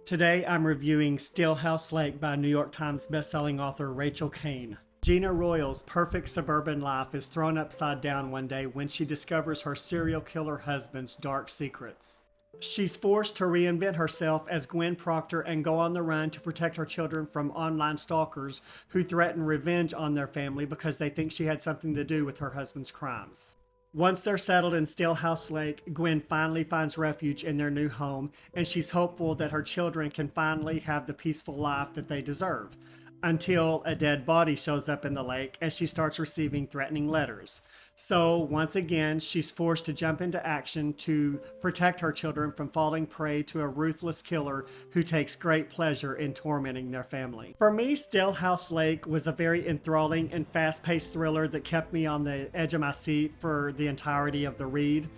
Today I'm reviewing Stillhouse Lake by New York Times bestselling author Rachel Caine. Gina Royal's perfect suburban life is thrown upside down one day when she discovers her serial killer husband's dark secrets. She's forced to reinvent herself as Gwen Proctor and go on the run to protect her children from online stalkers who threaten revenge on their family because they think she had something to do with her husband's crimes. Once they're settled in Stillhouse Lake, Gwen finally finds refuge in their new home, and she's hopeful that her children can finally have the peaceful life that they deserve, until a dead body shows up in the lake as she starts receiving threatening letters. So once again, she's forced to jump into action to protect her children from falling prey to a ruthless killer who takes great pleasure in tormenting their family. For me, Stillhouse Lake was a very enthralling and fast-paced thriller that kept me on the edge of my seat for the entirety of the read.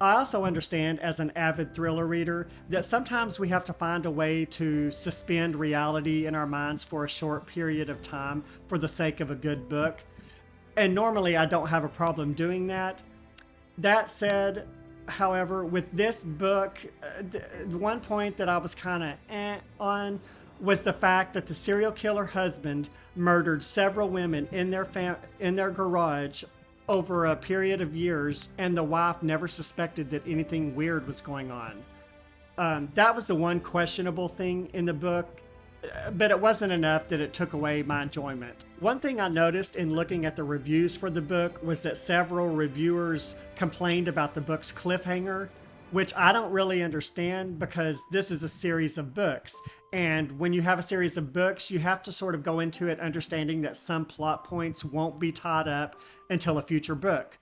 I also understand, as an avid thriller reader, that sometimes we have to find a way to suspend reality in our minds for a short period of time for the sake of a good book. And normally I don't have a problem doing that. That said, however, with this book, the one point that I was kind of on was the fact that the serial killer husband murdered several women in their garage over a period of years, and the wife never suspected that anything weird was going on. That was the one questionable thing in the book, but it wasn't enough that it took away my enjoyment. One thing I noticed in looking at the reviews for the book was that several reviewers complained about the book's cliffhanger, which I don't really understand because this is a series of books. And when you have a series of books, you have to sort of go into it understanding that some plot points won't be tied up until a future book.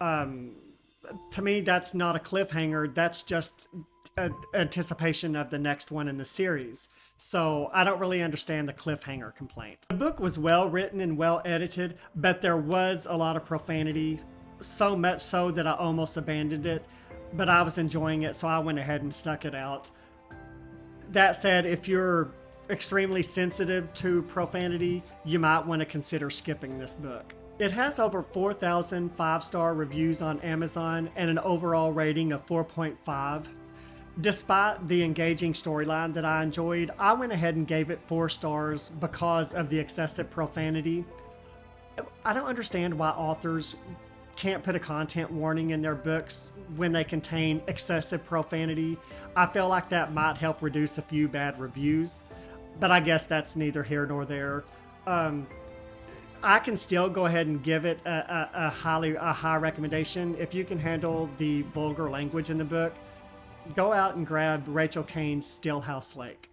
To me, that's not a cliffhanger. That's just anticipation of the next one in the series. So I don't really understand the cliffhanger complaint. The book was well written and well edited, but there was a lot of profanity, so much so that I almost abandoned it, but I was enjoying it, so I went ahead and stuck it out. That said, if you're extremely sensitive to profanity, you might want to consider skipping this book. It has over 4,000 five-star reviews on Amazon and an overall rating of 4.5. Despite the engaging storyline that I enjoyed, I went ahead and gave it 4 stars because of the excessive profanity. I don't understand why authors can't put a content warning in their books when they contain excessive profanity. I feel like that might help reduce a few bad reviews, but I guess that's neither here nor there. I can still go ahead and give it a high recommendation. If you can handle the vulgar language in the book, go out and grab Rachel Caine's Stillhouse Lake.